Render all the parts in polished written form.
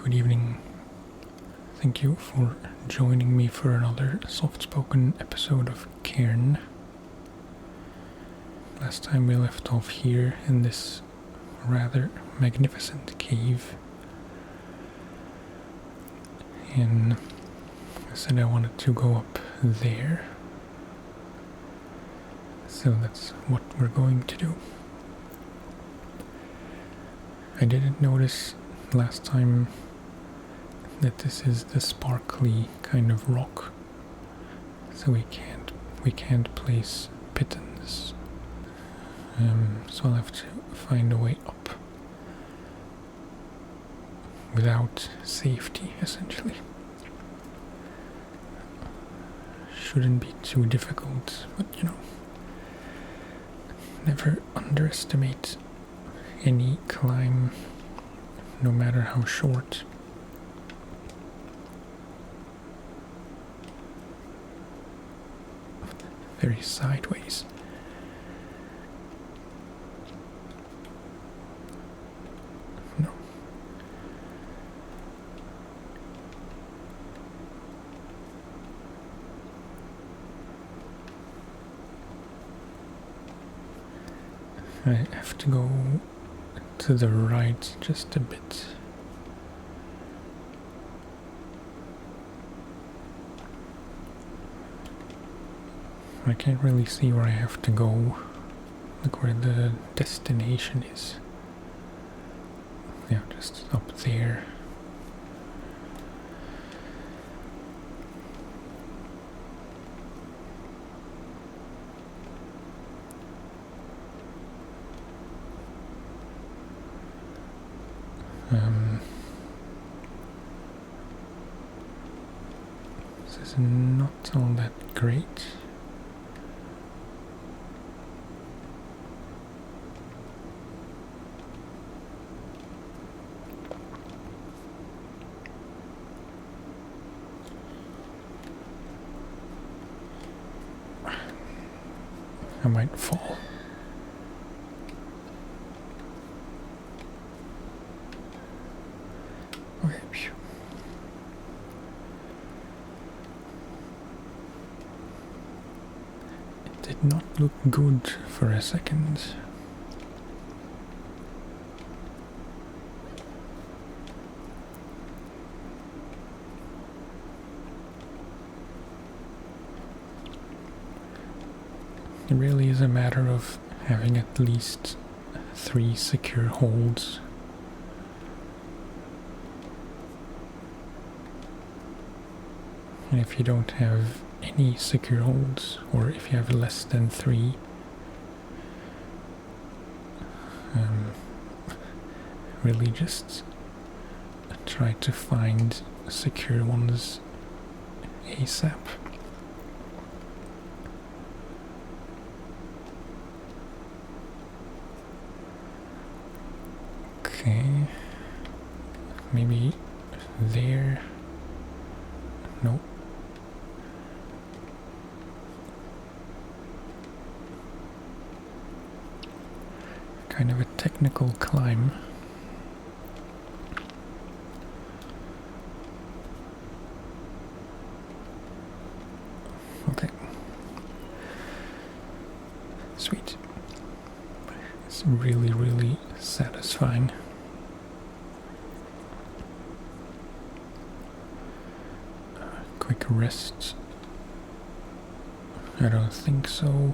good evening. Thank you for joining me for another soft-spoken episode of Cairn. Last time we left off here in this rather magnificent cave. And I said I wanted to go up there. So that's what we're going to do. I didn't notice last time that this is the sparkly kind of rock, so we can't place pitons. So I'll have to find a way up without safety, essentially. Shouldn't be too difficult, but you know, never underestimate any climb, no matter how short. Very sideways. No. I have to go to the right just a bit. I can't really see where I have to go. Look where the destination is. Yeah, just up there. This is not all that great. I might fall. Okay. It did not look good for a second. It really is a matter of having at least 3 secure holds. And if you don't have any secure holds, or if you have less than 3, really just try to find secure ones ASAP. Okay, maybe there. Nope. Kind of a technical climb. Okay. Sweet. It's really, really satisfying. Quick rest. I don't think so.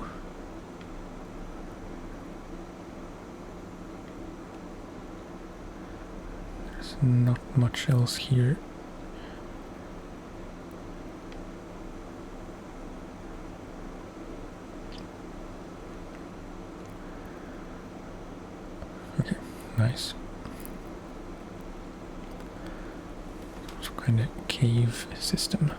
There's not much else here. Okay, nice. Some kind of cave system.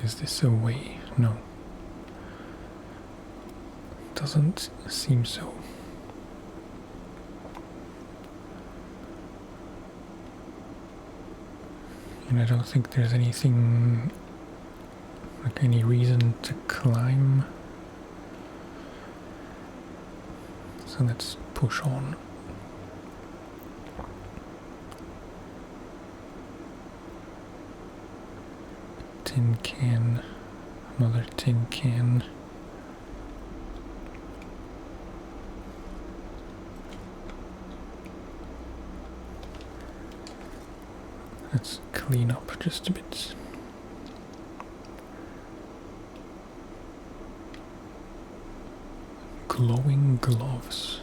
Is this a way? No. Doesn't seem so. And I don't think there's anything, like any reason to climb. So let's push on. Tin can, another tin can. Let's clean up just a bit. Glowing gloves.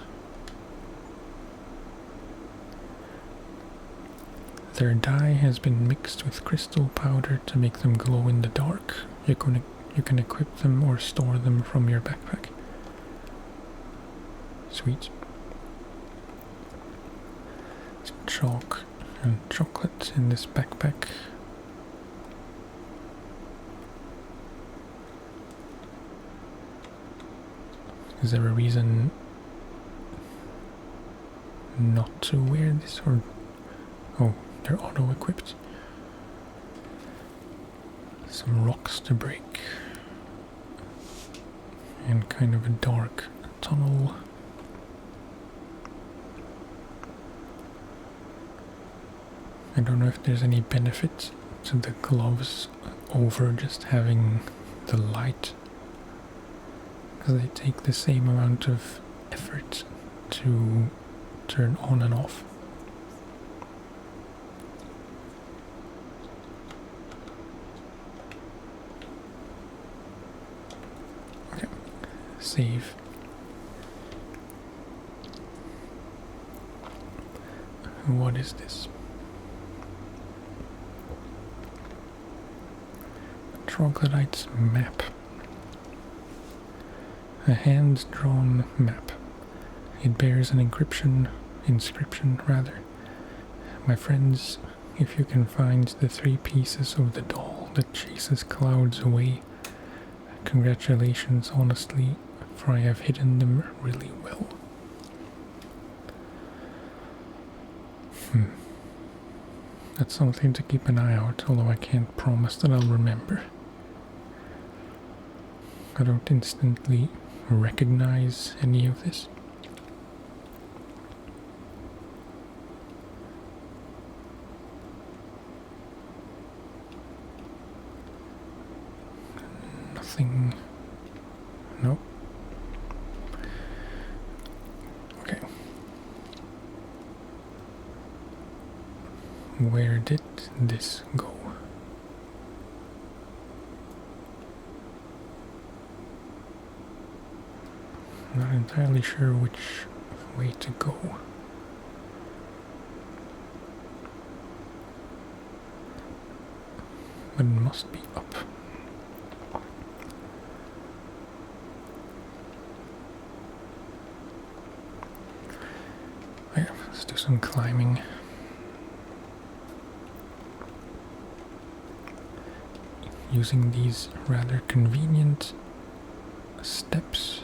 Their dye has been mixed with crystal powder to make them glow in the dark. You can equip them or store them from your backpack. Sweet. Some chalk and chocolate in this backpack. Is there a reason not to wear this, or oh, they're auto-equipped. Some rocks to break. And kind of a dark tunnel. I don't know if there's any benefit to the gloves over just having the light, because they take the same amount of effort to turn on and off. Okay, save. What is this? Troglodytes map. A hand-drawn map. It bears an inscription rather. My friends, if you can find the 3 pieces of the doll that chases clouds away, congratulations honestly, for I have hidden them really well. That's something to keep an eye out, although I can't promise that I'll remember. I don't instantly recognize any of this. Nothing. Nope. Okay. Where did this go? Not entirely sure which way to go. But it must be up. Yeah, let's do some climbing. Using these rather convenient steps.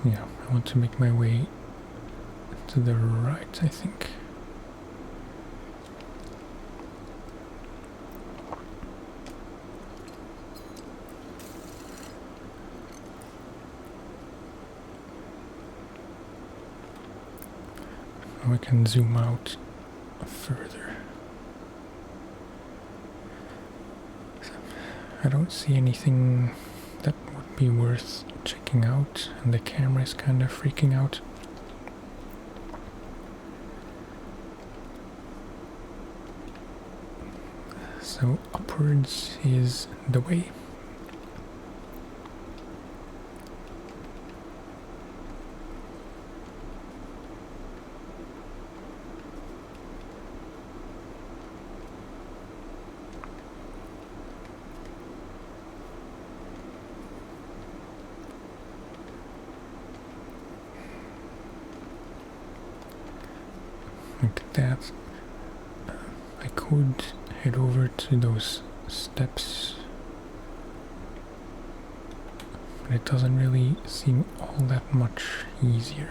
Yeah, I want to make my way to the right, I think. We can zoom out further. I don't see anything that would be worth checking out, and the camera is kind of freaking out. So upwards is the way. Like that. I could head over to those steps but it doesn't really seem all that much easier.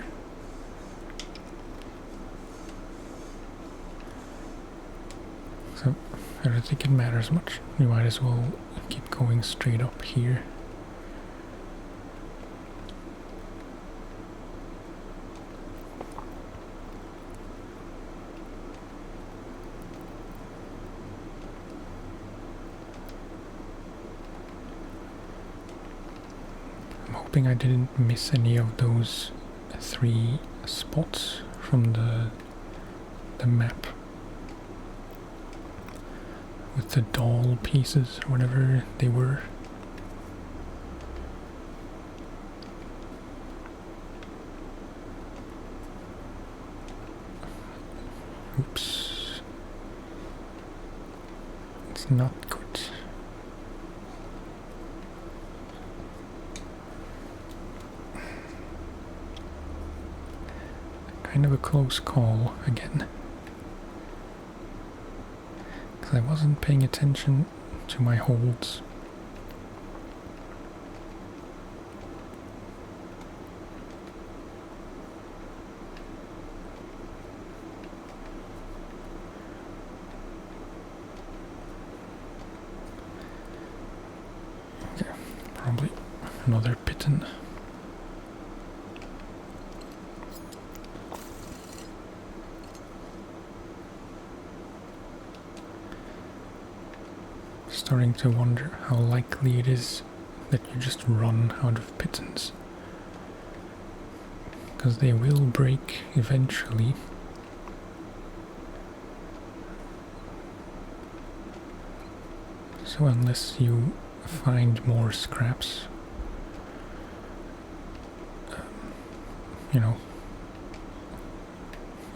So I don't think it matters much. We might as well keep going straight up here. I'm hoping I didn't miss any of those 3 spots from the map. With the doll pieces, or whatever they were. Oops. It's not good. Kind of a close call again. I wasn't paying attention to my holds. Okay, probably another piton. Starting to wonder how likely it is that you just run out of pitons. Because they will break eventually. So unless you find more scraps, you know,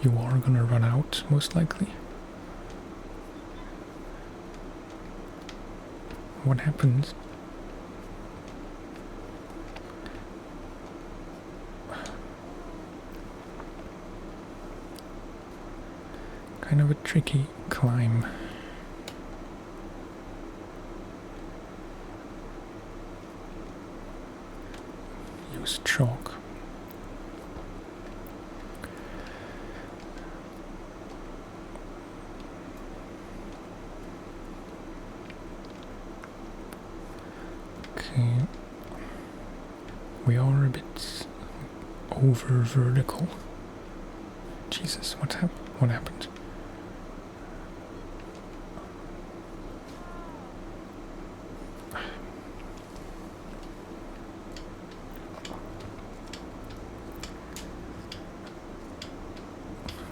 you are gonna run out most likely. What happens? Kind of a tricky climb. Use chalk. Okay, we are a bit over vertical. Jesus, what happened?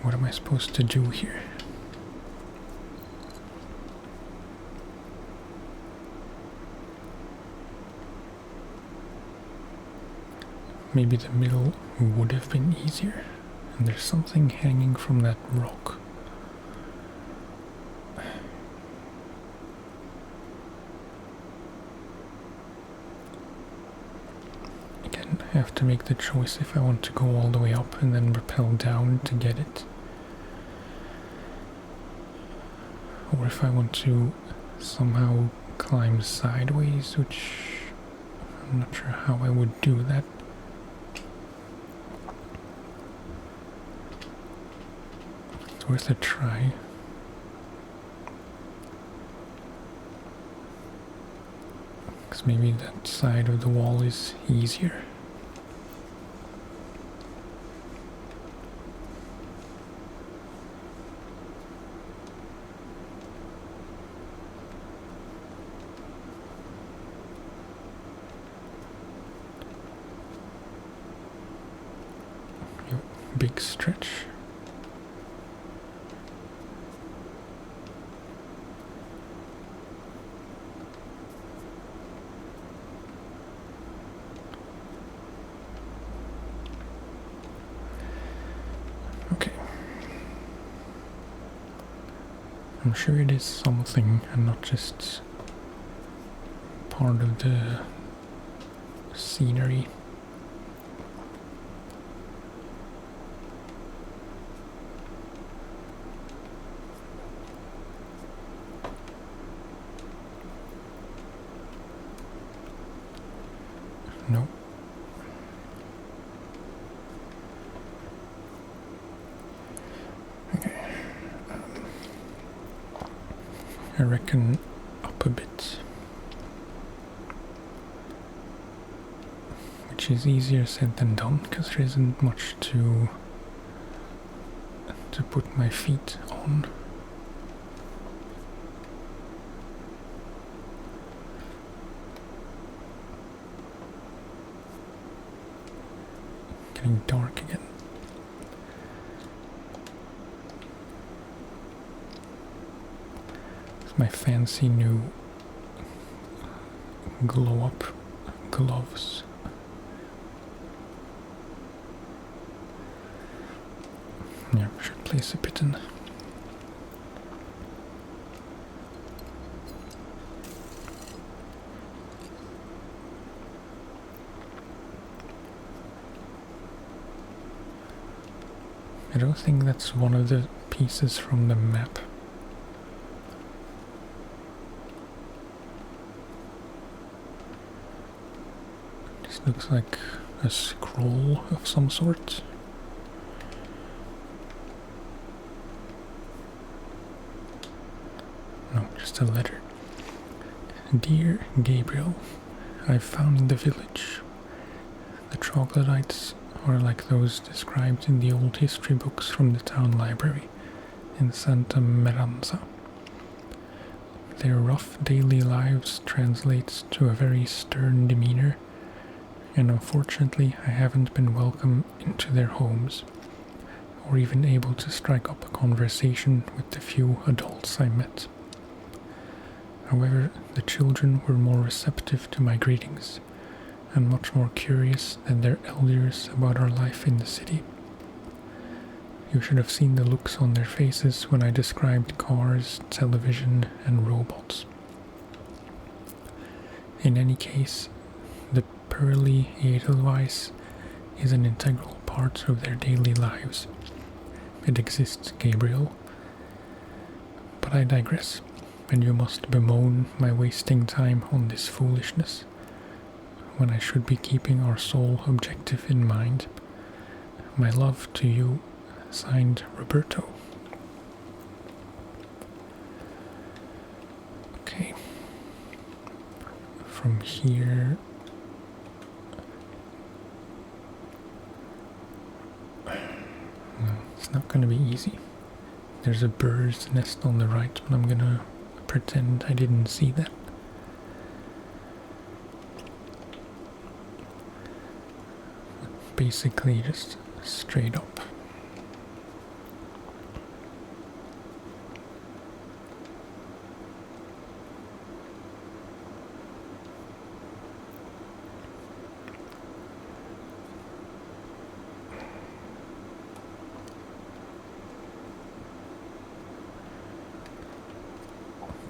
What am I supposed to do here? Maybe the middle would have been easier. And there's something hanging from that rock. Again, I have to make the choice if I want to go all the way up and then rappel down to get it. Or if I want to somehow climb sideways, which I'm not sure how I would do that. It's worth a try. Because maybe that side of the wall is easier. Big stretch. Okay. I'm sure it is something and not just part of the scenery. No. Okay. I reckon up a bit. Which is easier said than done, because there isn't much to put my feet on. Getting dark again. It's my fancy new glow-up gloves. Yeah, should place a piton. I don't think that's one of the pieces from the map. This looks like a scroll of some sort. No, just a letter. Dear Gabriel, I've found the village. The Troglodytes are like those described in the old history books from the town library in Santa Meranza. Their rough daily lives translates to a very stern demeanor, and unfortunately I haven't been welcome into their homes, or even able to strike up a conversation with the few adults I met. However, the children were more receptive to my greetings, and much more curious than their elders about our life in the city. You should have seen the looks on their faces when I described cars, television, and robots. In any case, the pearly edelweiss is an integral part of their daily lives. It exists, Gabriel. But I digress, and you must bemoan my wasting time on this foolishness, when I should be keeping our sole objective in mind. My love to you, signed Roberto. Okay. From here... it's not going to be easy. There's a bird's nest on the right, but I'm going to pretend I didn't see that. Basically just straight up.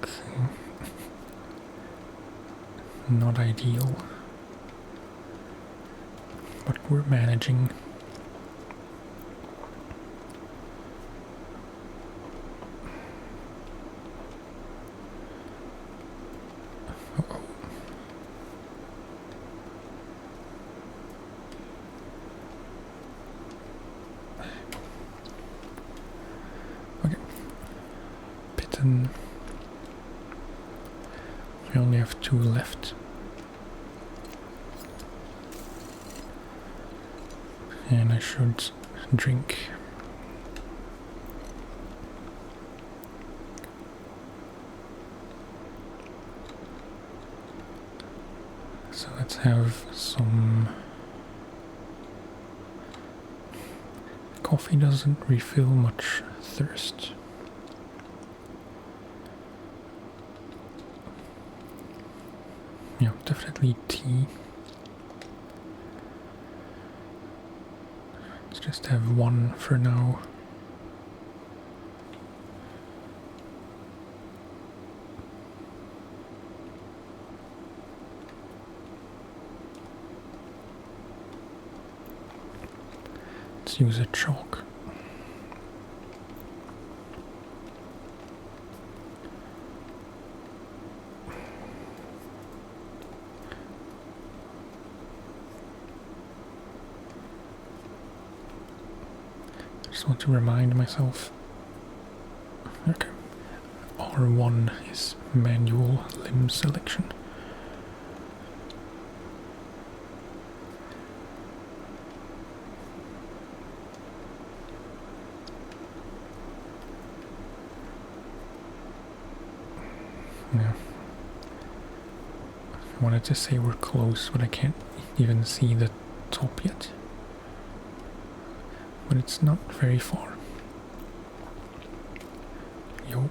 Okay. Not ideal, but we're managing. Uh-oh. Okay. Piton. We only have 2 left. And I should drink. So let's have some... Coffee doesn't refill much thirst. Yeah, definitely tea. Let's just have 1 for now. Let's use a chalk. just want to remind myself. Okay. R1 is manual limb selection. Yeah. I wanted to say we're close, but I can't even see the top yet. But it's not very far. Yo.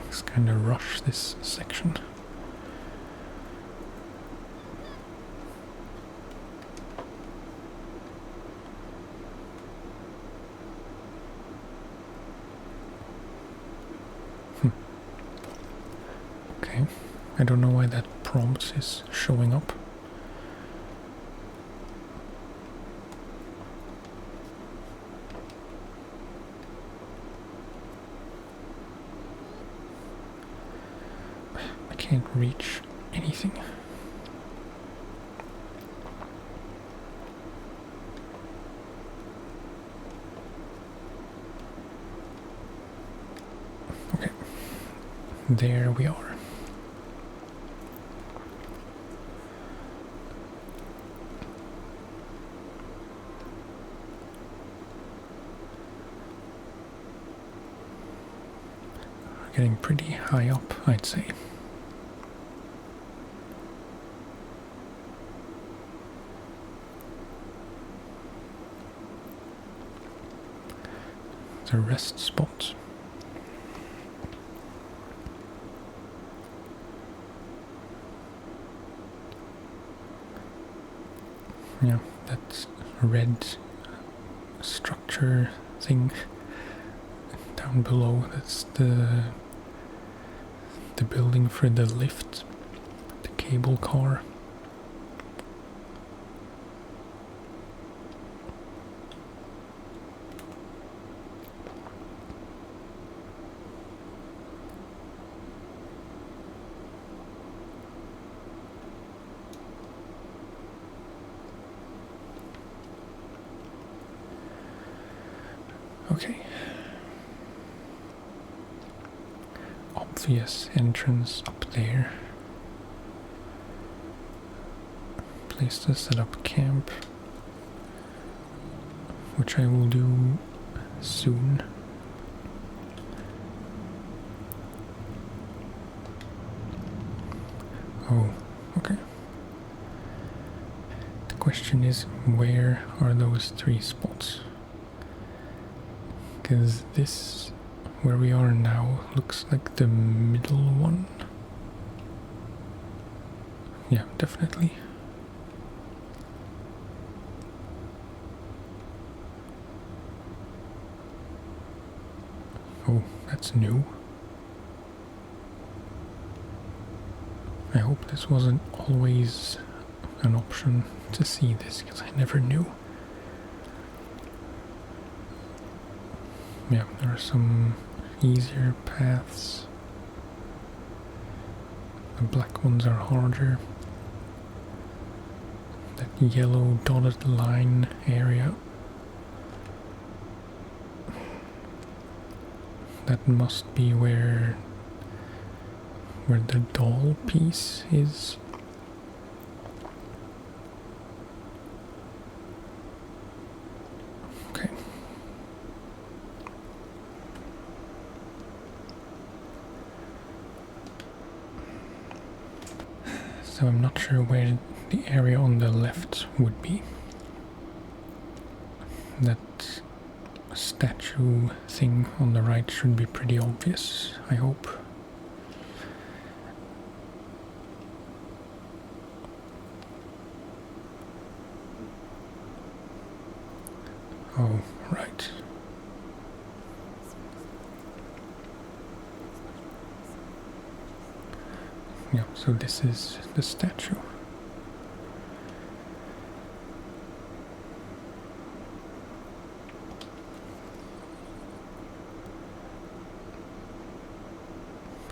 Let's kind of rush this section. Okay, I don't know why that prompt is showing up. I can't reach anything. Okay, there we are. Getting pretty high up, I'd say. It's a rest spot. Yeah, that red structure thing down below, that's the building for the lift, the cable car. Okay. Obvious entrance up there. Place to set up camp, which I will do soon. Oh, okay. The question is, where are those three spots? Because this, where we are now, looks like the middle one. Yeah, definitely. Oh, that's new. I hope this wasn't always an option to see this, because I never knew. Yeah, there are some easier paths. The black ones are harder. That yellow dotted line area, that must be where the doll piece is. Okay. So I'm not sure where the area on the left would be. That statue thing on the right should be pretty obvious, I hope. Oh, right. Yeah, so this is the statue.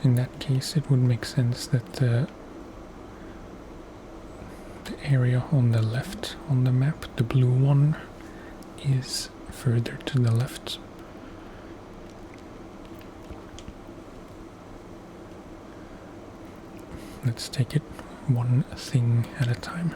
In that case, it would make sense that the area on the left on the map, the blue one, is further to the left. Let's take it one thing at a time.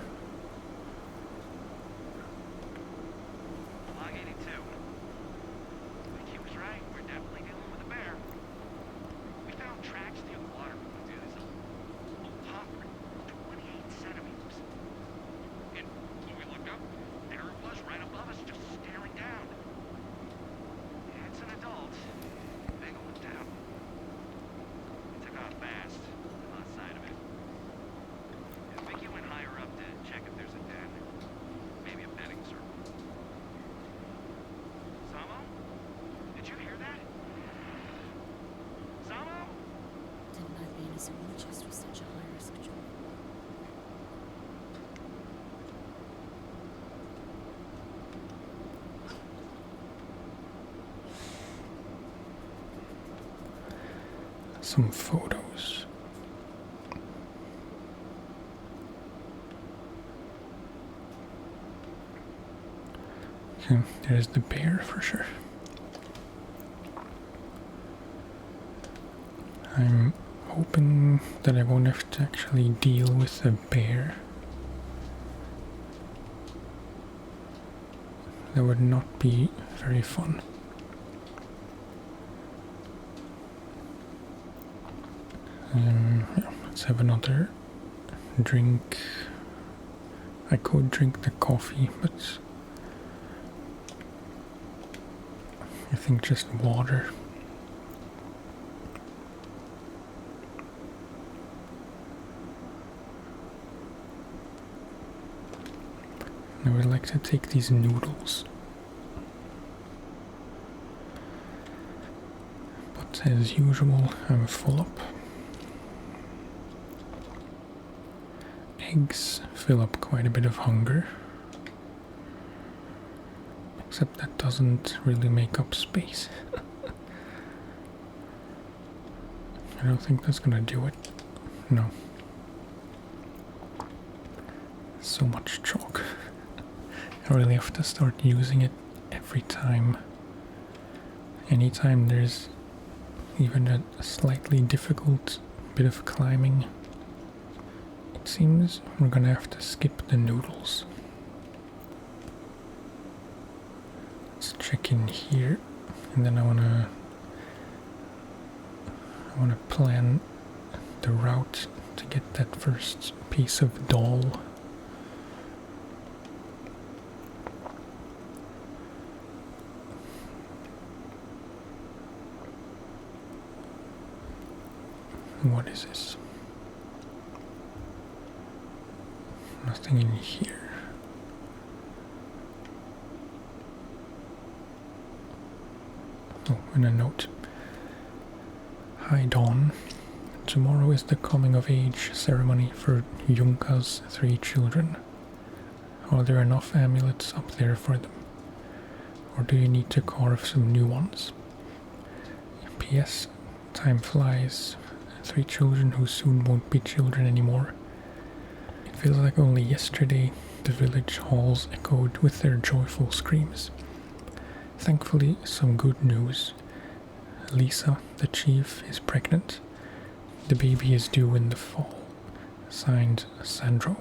Some photos. Okay, there's the bear for sure. I'm hoping that I won't have to actually deal with a bear. That would not be very fun. Yeah, let's have another drink. I could drink the coffee, but I think just water. I would like to take these noodles. But as usual, I'm full up. Eggs fill up quite a bit of hunger. Except that doesn't really make up space. I don't think that's gonna do it. No. So much chalk. I really have to start using it every time. Anytime there's even a slightly difficult bit of climbing, it seems we're gonna have to skip the noodles. Let's check in here, and then I wanna plan the route to get that first piece of doll. What is this? Nothing in here. Oh, and a note. Hi Dawn. Tomorrow is the coming of age ceremony for Junka's 3 children. Are there enough amulets up there for them? Or do you need to carve some new ones? P.S. Time flies. 3 children who soon won't be children anymore. It feels like only yesterday the village halls echoed with their joyful screams. Thankfully, some good news. Lisa, the chief, is pregnant. The baby is due in the fall. Signed, Sandro.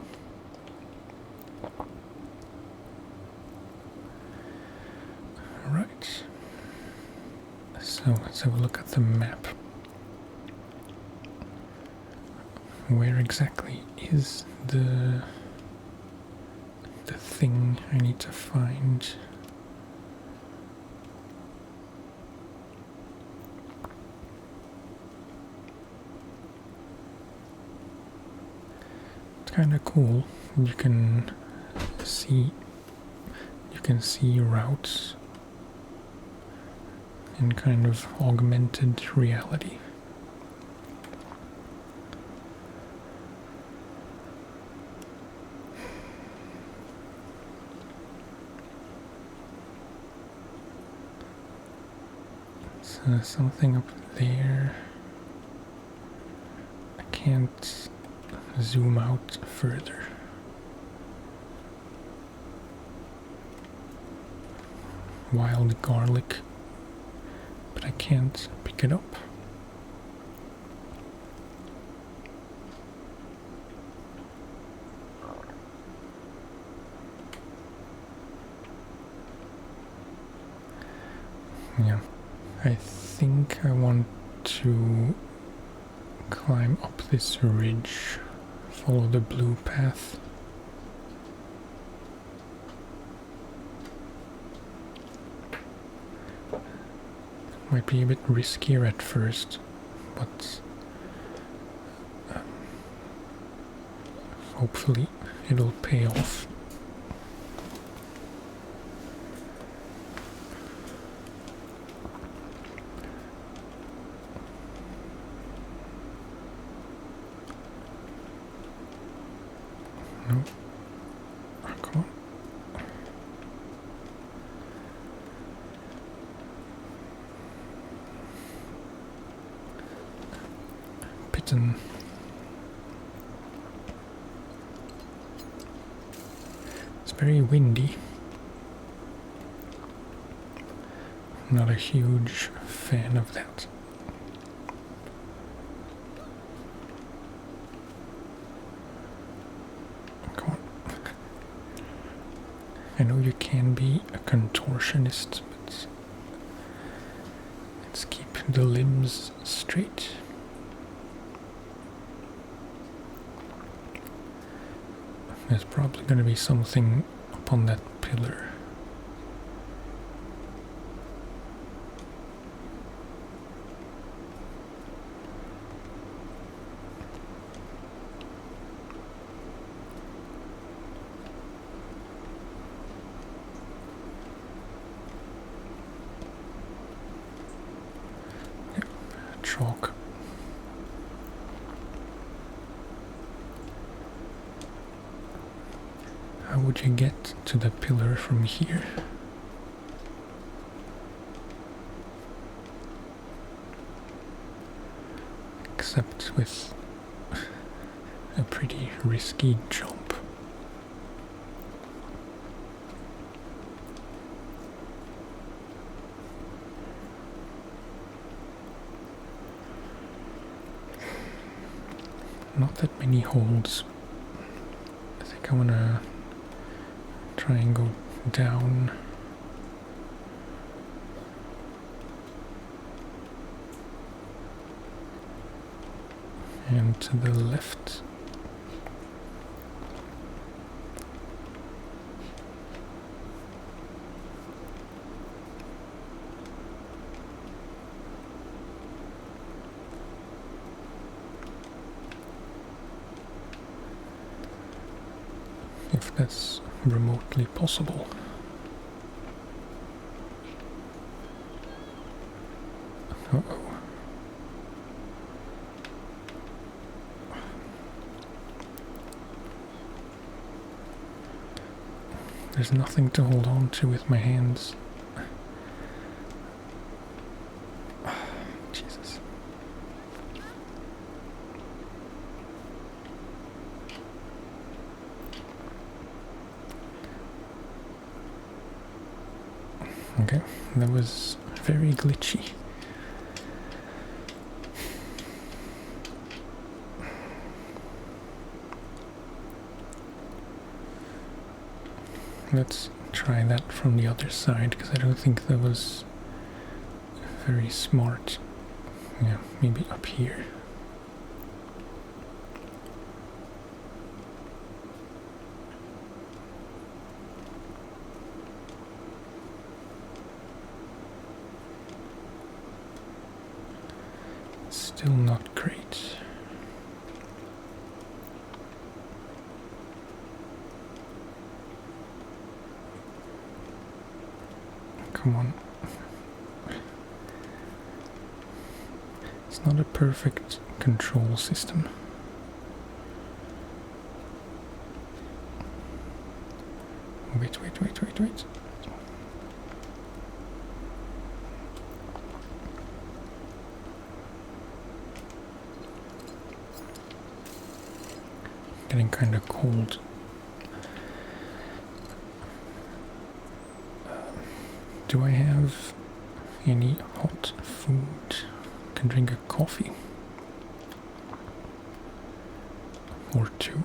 Right. So let's have a look at the map. Where exactly is the thing I need to find? It's kind of cool. You can see routes in kind of augmented reality. Something up there. I can't zoom out further. wild garlic, but I can't pick it up. Yeah, I think I want to climb up this ridge, follow the blue path. Might be a bit riskier at first, but hopefully it'll pay off. No. Oh, come on. Piton. It's very windy. Not a huge fan of that. Come on. I know you can be a contortionist, but let's keep the limbs straight. There's probably going to be something up on that pillar. Yep, chalk. How would you get to the pillar from here? Except with a pretty risky jump. Not that many holes. I think I wanna try and go down. And to the left. If that's remotely possible. Uh-oh. There's nothing to hold on to with my hands. Jesus. Okay, that was very glitchy. Let's try that from the other side, because I don't think that was very smart. Yeah, maybe up here. Still not great. Come on. It's not a perfect control system. Wait. Getting kind of cold. Do I have any hot food? Can drink a coffee or two.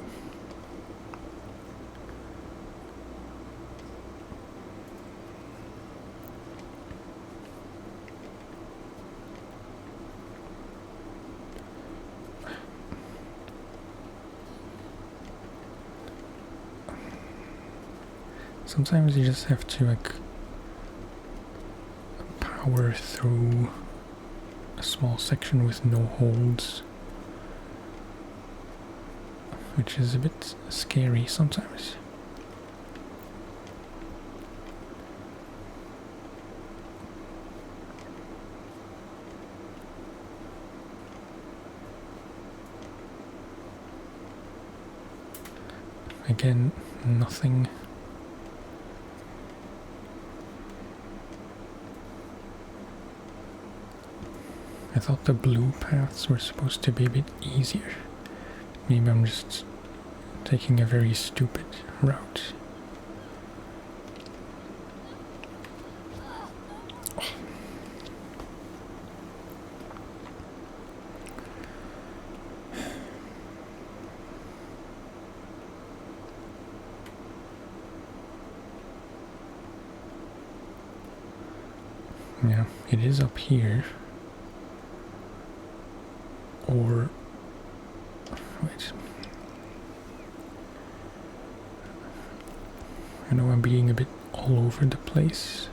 Sometimes you just have to like power through a small section with no holds, which is a bit scary sometimes. Again, nothing. I thought the blue paths were supposed to be a bit easier. Maybe I'm just taking a very stupid route. Oh. Yeah, it is up here. Or wait, I know I'm being a bit all over the place,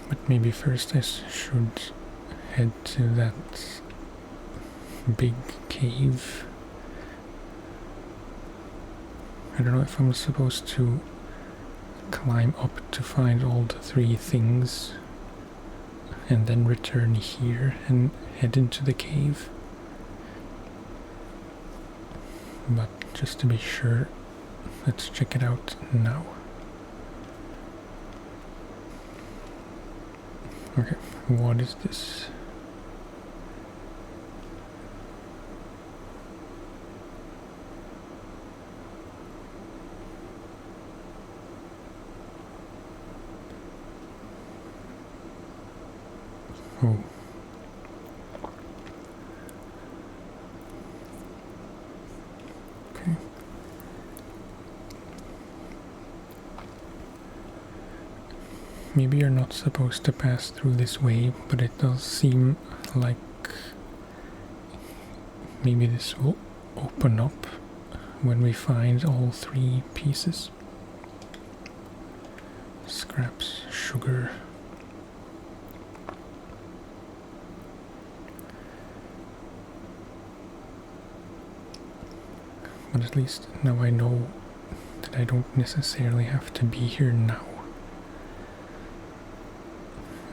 but maybe first I should head to that big cave. I don't know if I'm supposed to climb up to find all the three things and then return here and head into the cave. But just to be sure, let's check it out now. Okay, what is this? Oh. Okay. Maybe you're not supposed to pass through this way, but it does seem like maybe this will open up when we find all three pieces. Scraps, sugar. But at least now I know that I don't necessarily have to be here now.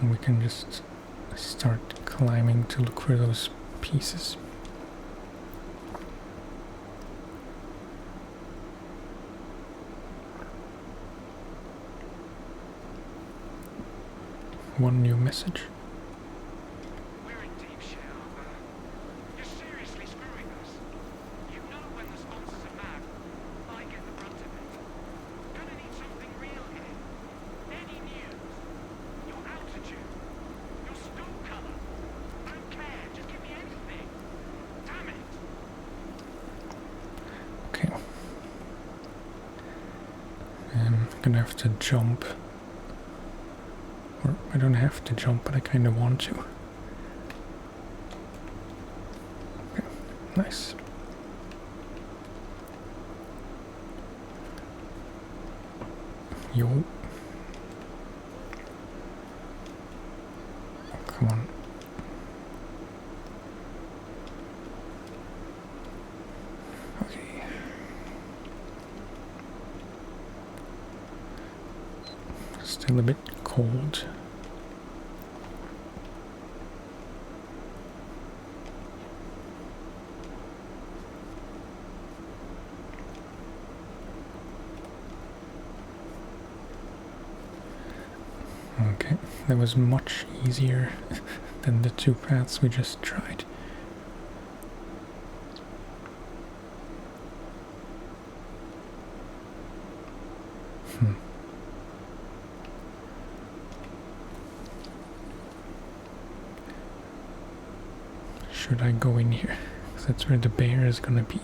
And we can just start climbing to look for those pieces. One new message. Gonna have to jump, or I don't have to jump, but I kind of want to. Okay, nice. Yo. Oh, come on. Still a bit cold. Okay, that was much easier than the two paths we just tried. Should I go in here? 'Cause that's where the bear is gonna be.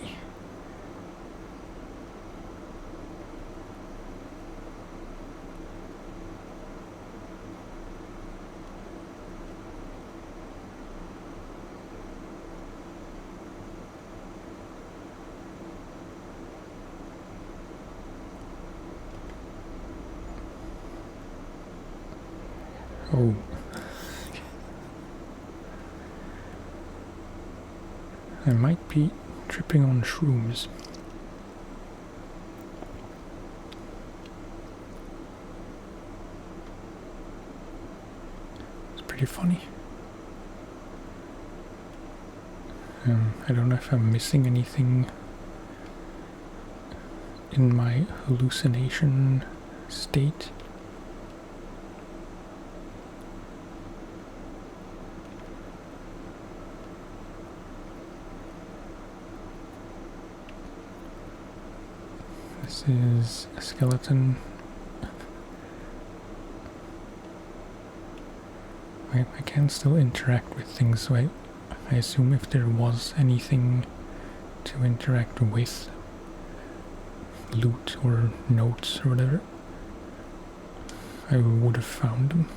Oh. I might be tripping on shrooms. It's pretty funny. I don't know if I'm missing anything in my hallucination state. This is a skeleton. I can still interact with things, so I assume if there was anything to interact with, loot or notes or whatever, I would have found them.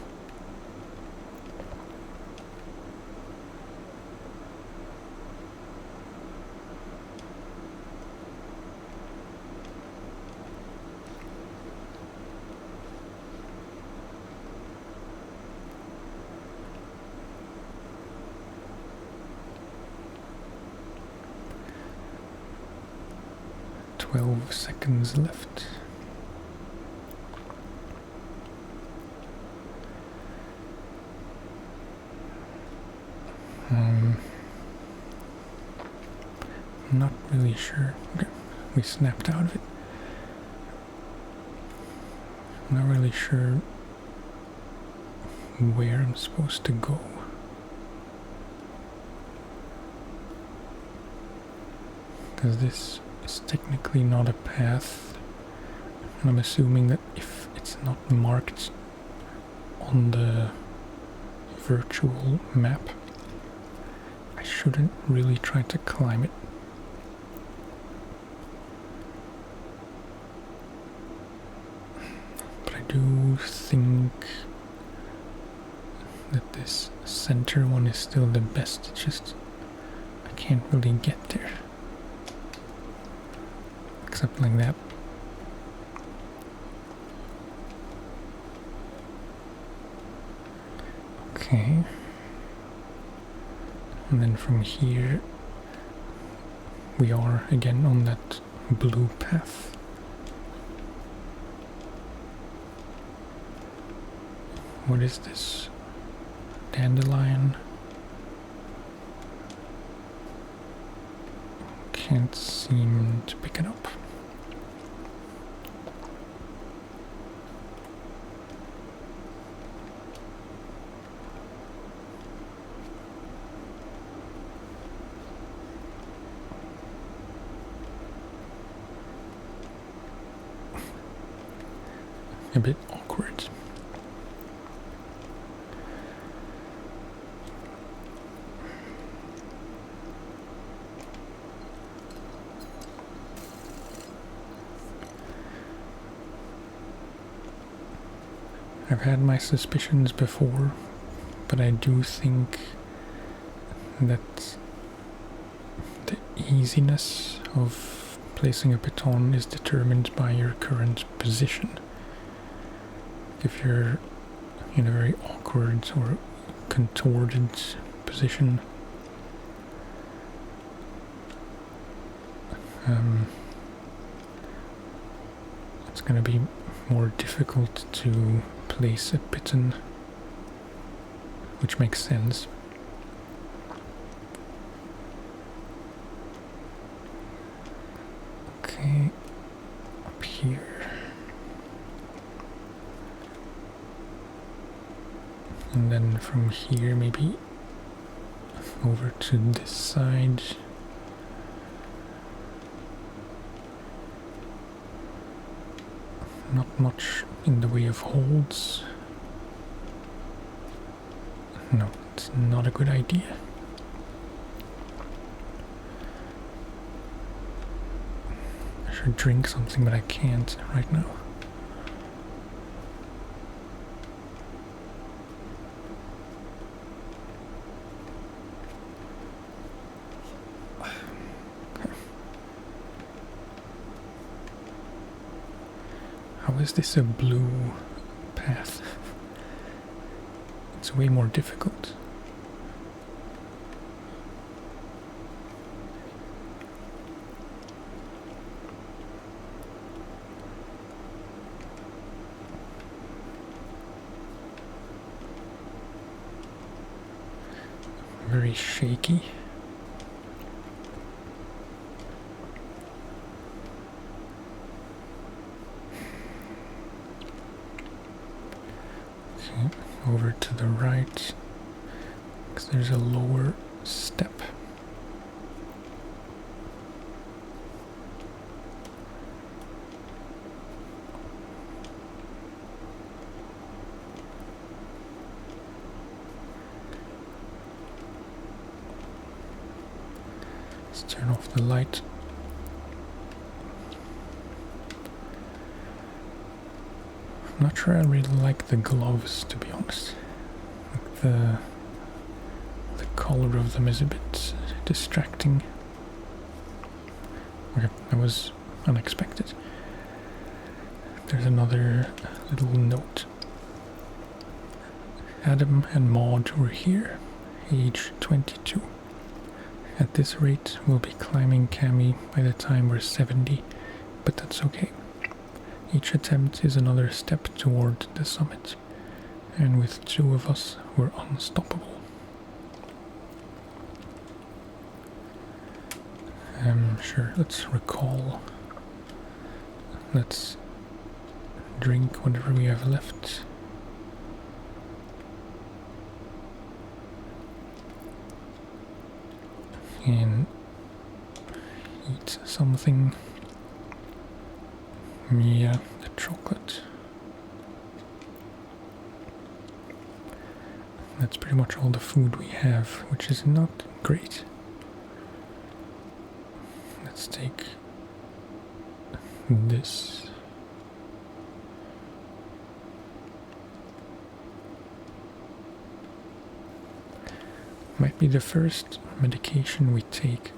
Seconds left. Not really sure. Okay, we snapped out of it. I'm not really sure where I'm supposed to go. Because this is technically not a path, and I'm assuming that if it's not marked on the virtual map, I shouldn't really try to climb it. But I do think that this center one is still the best. It's just I can't really get there. Except like that. Okay. And then from here we are again on that blue path. What is this? Dandelion? Can't seem to pick it up. A bit awkward. I've had my suspicions before, but I do think that the easiness of placing a piton is determined by your current position. If you're in a very awkward or contorted position, it's going to be more difficult to place a piton, which makes sense. Okay, up here. And then from here maybe over to this side. Not much in the way of holds. No, it's not a good idea. I should drink something, but I can't right now. How is this a blue path? It's way more difficult. Very shaky. Okay, over to the right, because there's a lower step. Let's turn off the light. I'm not sure I really like the gloves, to be honest. Like the color of them is a bit distracting. Okay, that was unexpected. There's another little note. Adam and Maud were here, age 22. At this rate, we'll be climbing Cami by the time we're 70, but that's okay. Each attempt is another step toward the summit, and with two of us, we're unstoppable. Sure, let's recall. Let's drink whatever we have left. And eat something. Yeah, the chocolate. That's pretty much all the food we have, which is not great. Let's take this. Might be the first medication we take.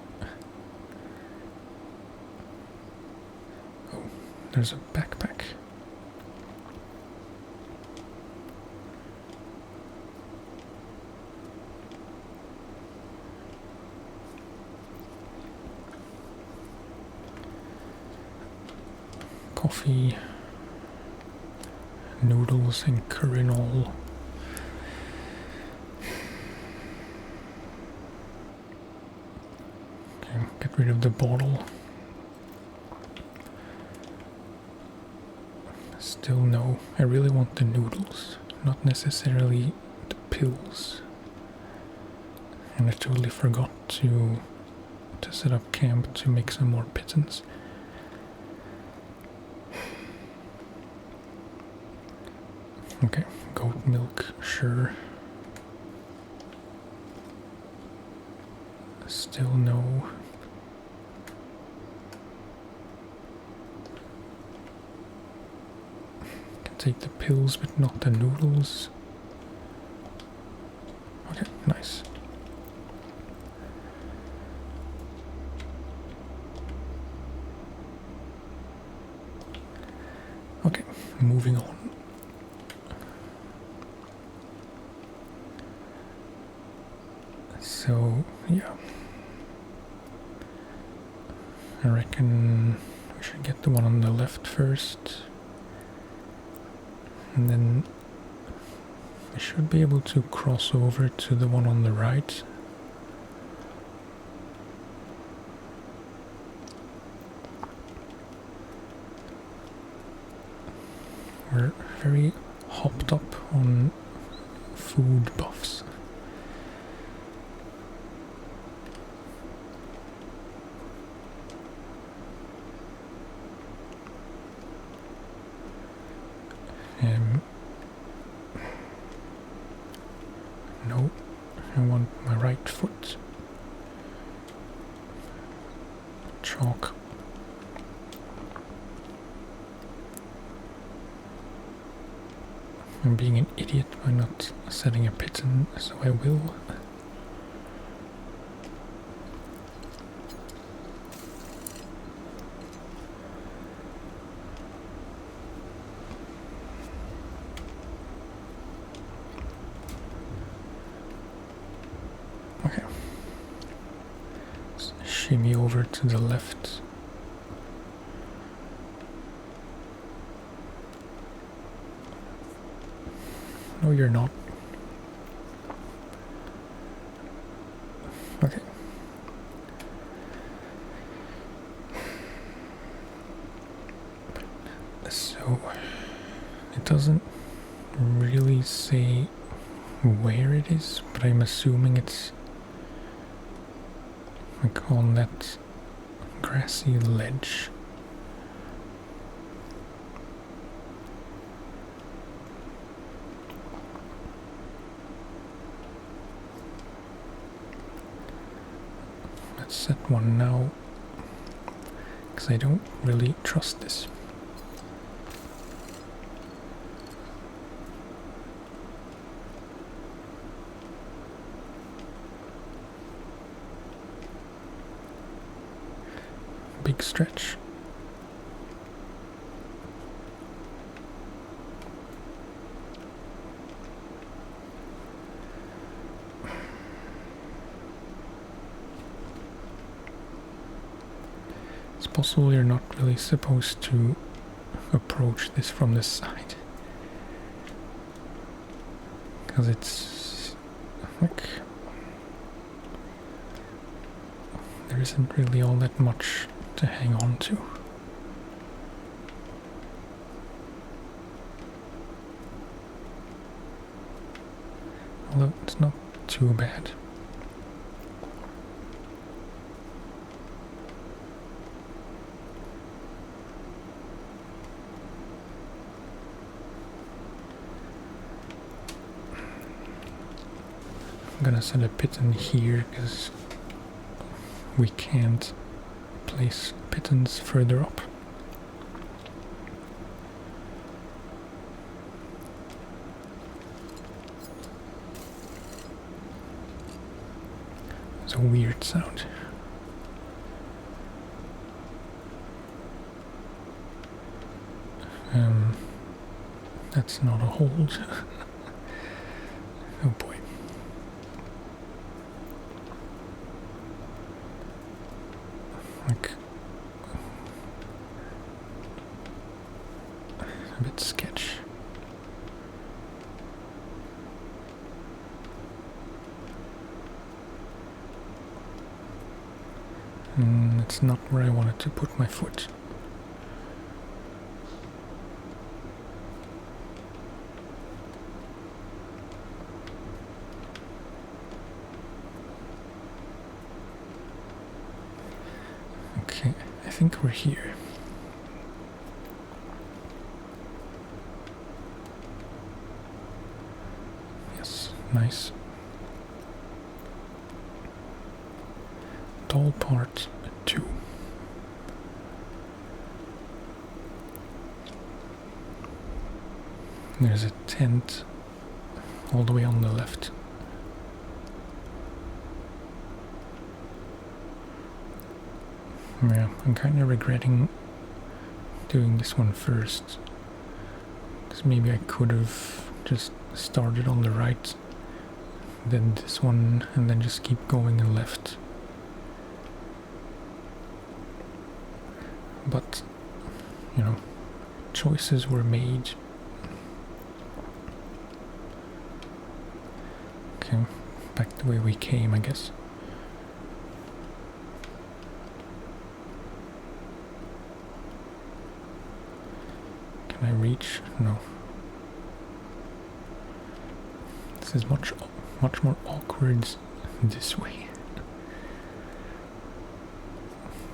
Oh, there's a backpack. Coffee, noodles and Cairn. Get rid of the bottle. Still no. I really want the noodles, not necessarily the pills. And I totally forgot to set up camp to make some more pitons. Okay, goat milk, sure. Still no. Can take the pills, but not the noodles. Okay, nice. Okay, moving on. So, yeah. I reckon we should get the one on the left first. And then we should be able to cross over to the one on the right. We're very hopped up on food buffs. chalk. I'm being an idiot by not setting a piton, so I will. Okay. Let's shimmy over to the left. No, you're not. Okay. So, it doesn't really say where it is, but I'm assuming it's like on that grassy ledge. Let's set one now, because I don't really trust this. Big stretch. It's possible you're not really supposed to approach this from the side, because it's like there isn't really all that much to hang on to. Although it's not too bad. I'm gonna set a piton here because we can't place pitons further up. It's a weird sound. That's not a hold. Oh boy. Like a bit sketch. It's not where I wanted to put my foot. Okay, I think we're here. Yes, nice. Tall part 2. There's a tent all the way on the left. Yeah, I'm kind of regretting doing this one first, because maybe I could have just started on the right, then this one, and then just keep going and left. But, you know, choices were made. Okay, back the way we came, I guess. Can I reach? No. This is much more awkward this way.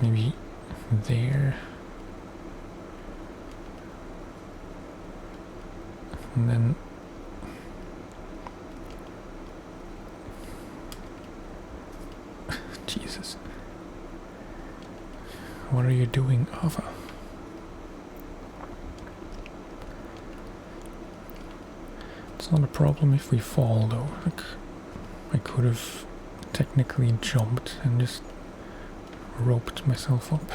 Maybe there. And then Jesus. What are you doing, Ava? It's not a problem if we fall, though. Like, I could have technically jumped and just roped myself up.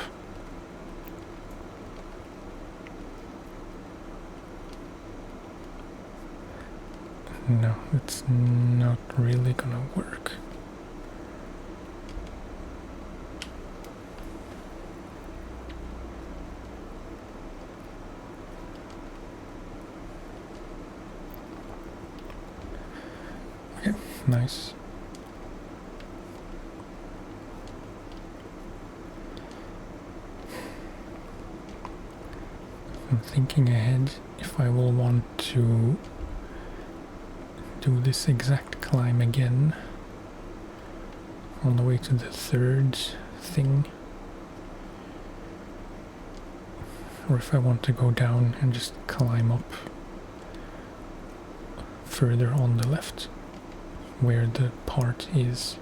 No, it's not really gonna work. Okay, nice. I'm thinking ahead if I will want to do this exact climb again on the way to the third thing, or if I want to go down and just climb up further on the left where the part is.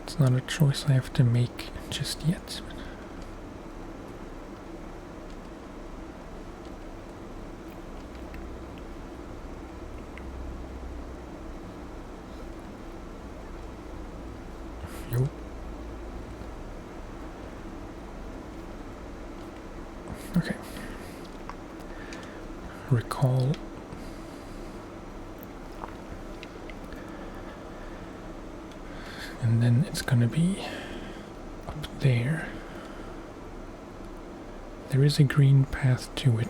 It's not a choice I have to make just yet. Yo. Okay. Recall. And then it's gonna be up there. There is a green path to it.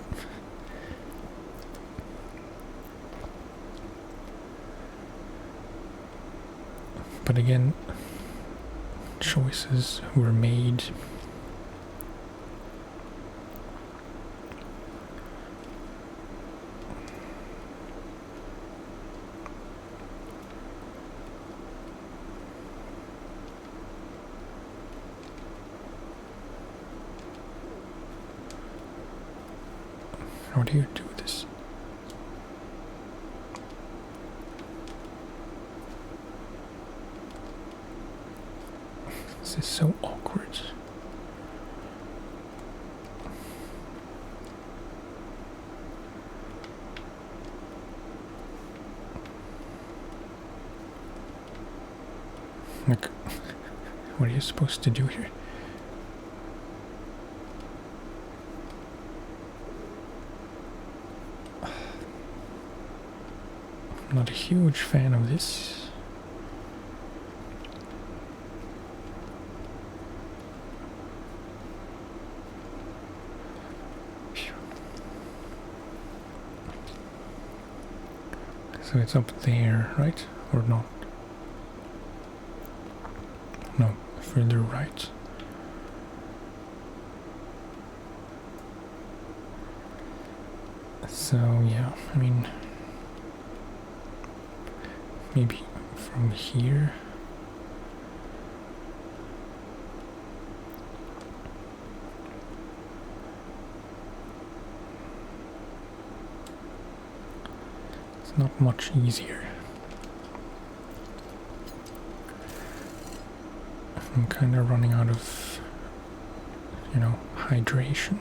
But again, choices were made. How do you do this? This is so awkward. Like, what are you supposed to do here? I'm not a huge fan of this. So it's up there, right? Or not? No, further right. So yeah, I mean, maybe from here. It's not much easier. I'm kind of running out of, hydration.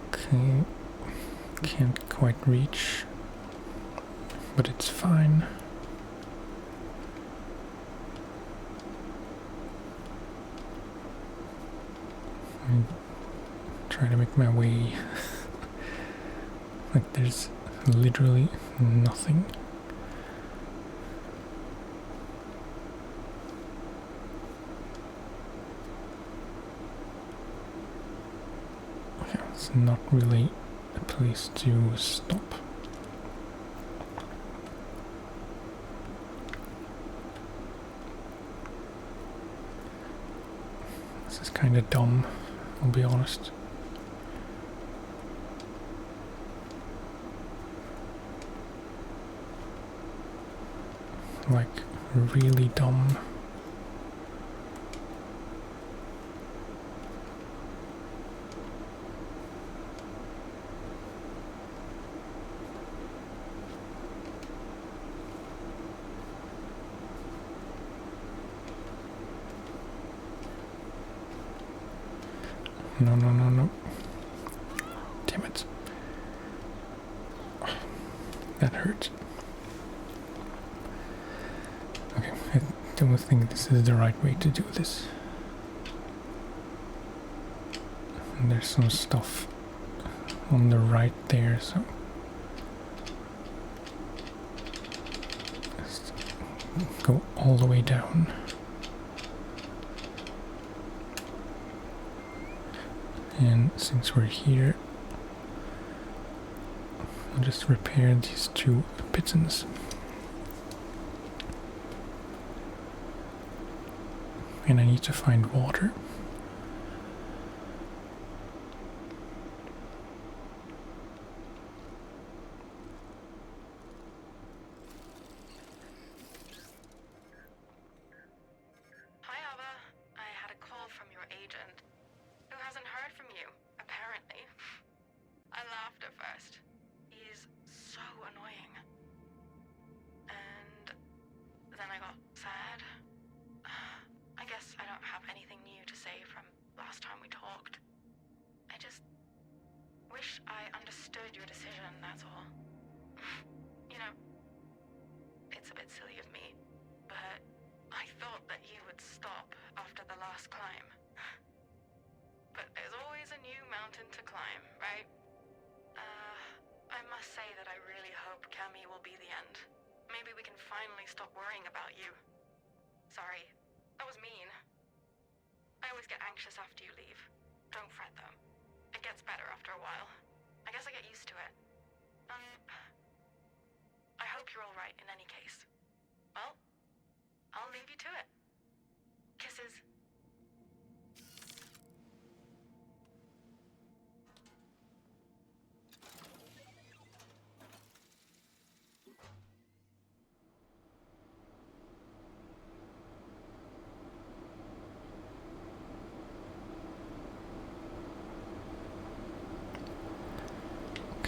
Okay, can't quite reach, but it's fine. I try to make my way. Like there's literally nothing. It's not really a place to stop. This is kind of dumb, I'll be honest. like really dumb. No, no, no, no. Damn it. That hurt. Okay, I don't think this is the right way to do this. And there's some stuff on the right there, so let's go all the way down. And since we're here, I'll just repair these two pitons. And I need to find water. Hi, Ava. I had a call from your agent, who hasn't heard from you, apparently. I laughed at first. He's so annoying. And then I got sad. I guess I don't have anything new to say from last time we talked. I just wish I understood your decision, that's all. You know, it's a bit silly of me, but I thought that you would stop after the last climb. But there's always a new mountain to climb, right? I must say that I really hope Cammy will be the end. Maybe we can finally stop worrying about you. Sorry, that was mean. I always get anxious after you leave. Don't fret though. It gets better after a while. I guess I get used to it. I hope you're alright in any case. Well, I'll leave you to it. Kisses.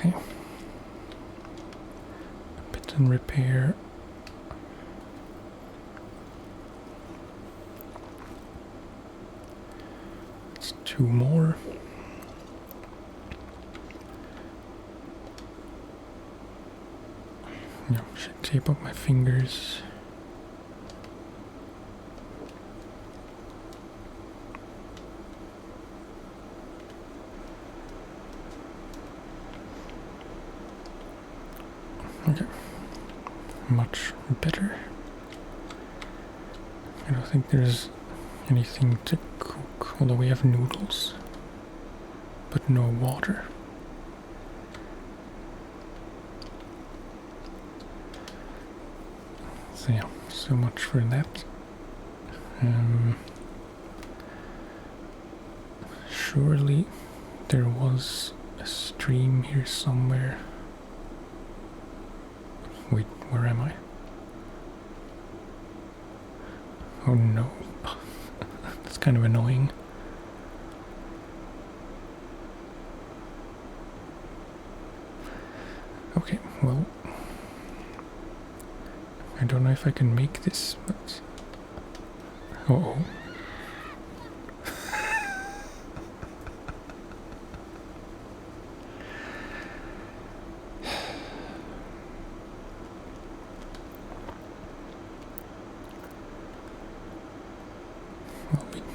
Okay. Piton repair. It's two more. No, should tape up my fingers. Okay, much better. I don't think there's anything to cook, although we have noodles, but no water. So yeah, so much for that. Surely there was a stream here somewhere. Wait, where am I? Oh no. That's kind of annoying. Okay, well, I don't know if I can make this, but... Uh-oh.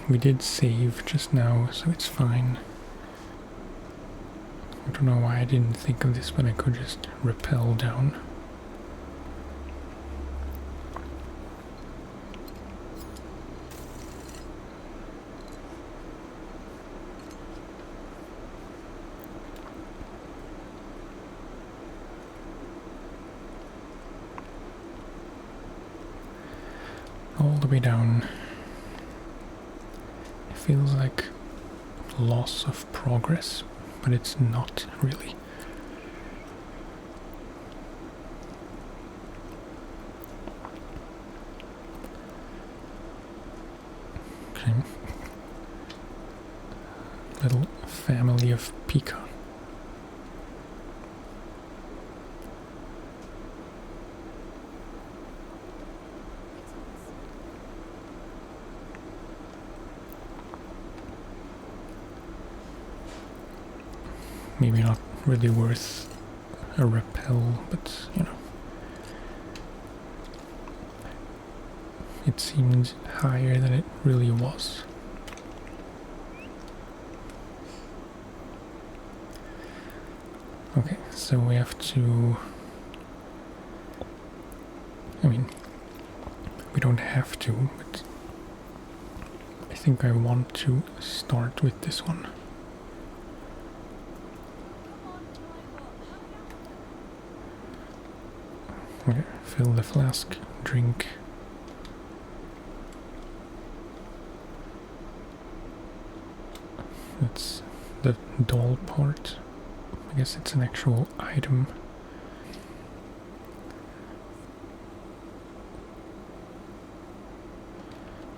We did save just now, so it's fine. I don't know why I didn't think of this, but I could just rappel down. All the way down. Feels like loss of progress, but it's not really. Okay. Little family of peacock. Maybe not really worth a rappel, but you know. It seemed higher than it really was. Okay, so we have to... I mean, we don't have to, but I think I want to start with this one. Okay, fill the flask, drink. That's the doll part. I guess it's an actual item.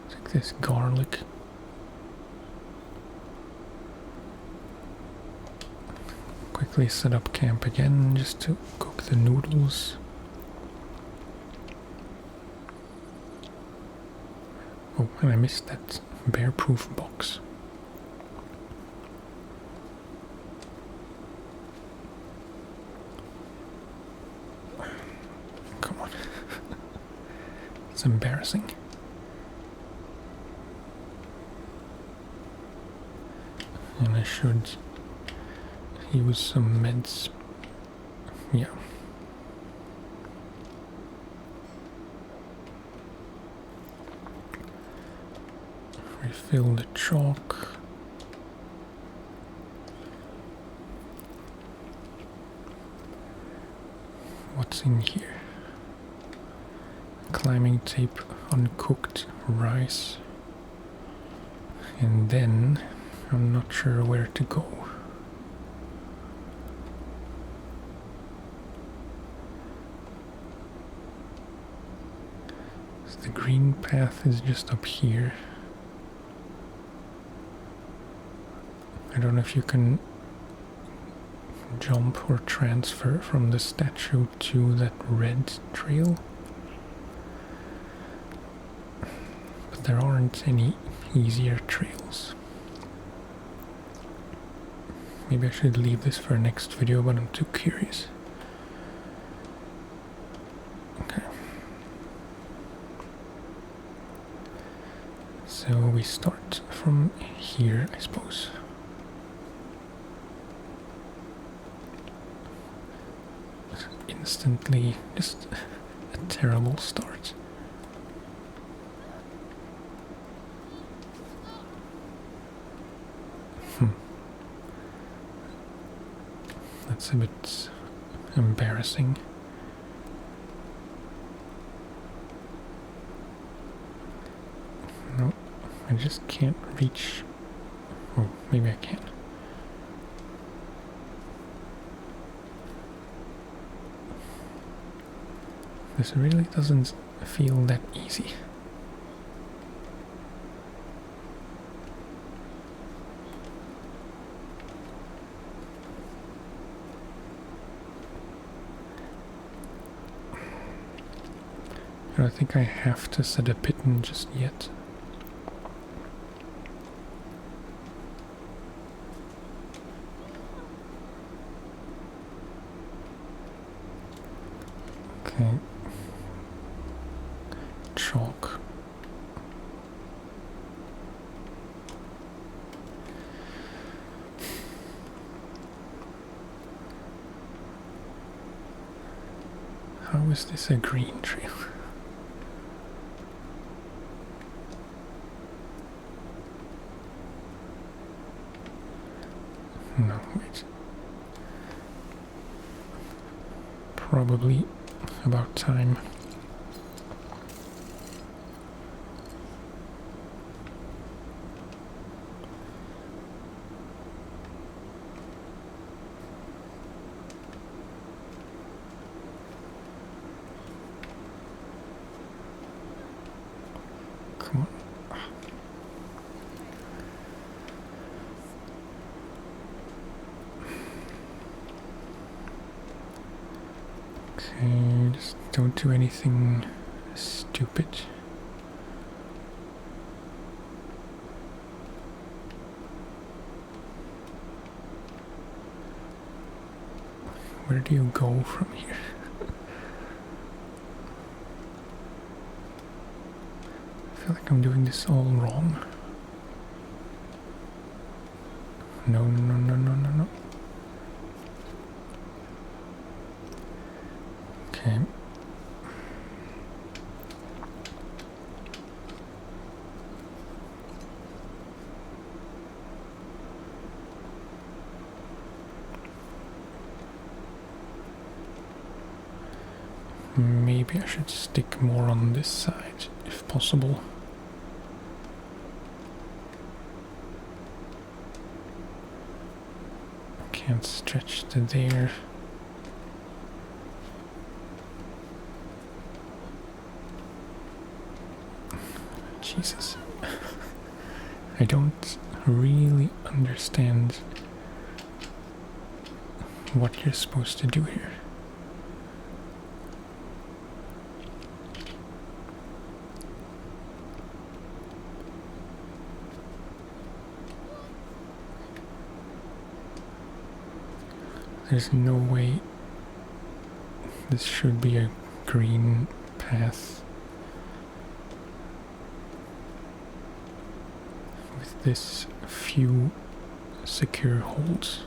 Take this garlic. Quickly set up camp again just to cook the noodles. Oh, and I missed that bear-proof box. Come on. It's embarrassing. And I should use some meds. Yeah. Refill the chalk. What's in here? Climbing tape, uncooked rice. And then I'm not sure where to go. So the green path is just up here. I don't know if you can jump or transfer from the statue to that red trail. But there aren't any easier trails. Maybe I should leave this for next video, but I'm too curious. Okay. So we start from here, I suppose. Instantly, just a terrible start. That's a bit embarrassing. No, I just can't reach. Oh, maybe I can. This really doesn't feel that easy. I don't think I have to set a piton just yet. Okay. Chalk. How is this a green trail? No, wait. Probably about time. Come on. Okay, just don't do anything stupid. Where do you go from here? I feel like I'm doing this all wrong. No, no, no, no, no, no. Okay. Maybe I should stick more on this side, if possible. Can't stretch to there. Jesus. I don't really understand what you're supposed to do here. There's no way this should be a green path with this few secure holds.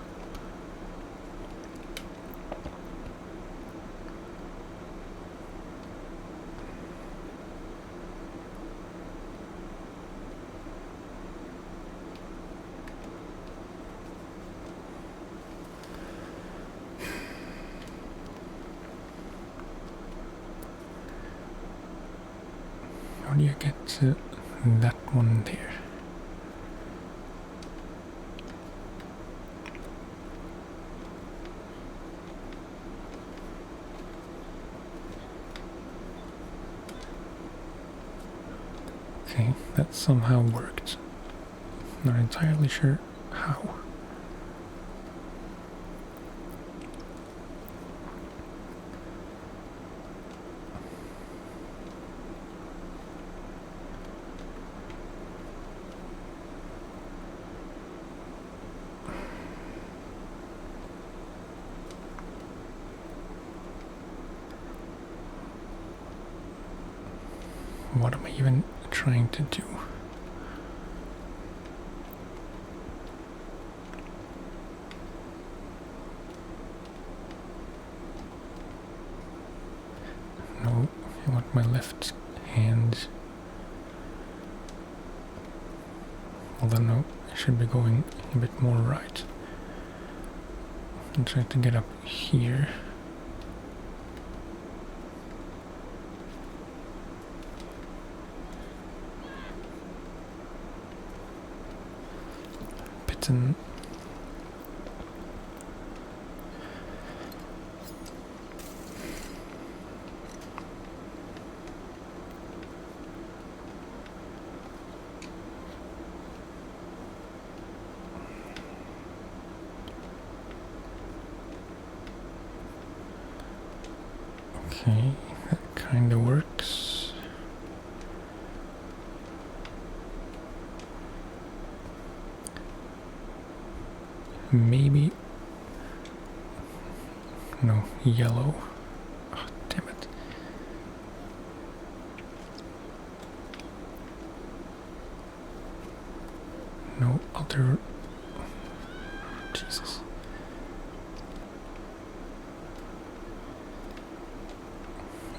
How do you get to that one there? Okay, that somehow worked. Not entirely sure how. What am I even trying to do? No, I want my left hand. Although no, I should be going a bit more right. I'm trying to get up here. Piton. Okay, that kind of works. Maybe. No, yellow. Oh, damn it. No other. Jesus.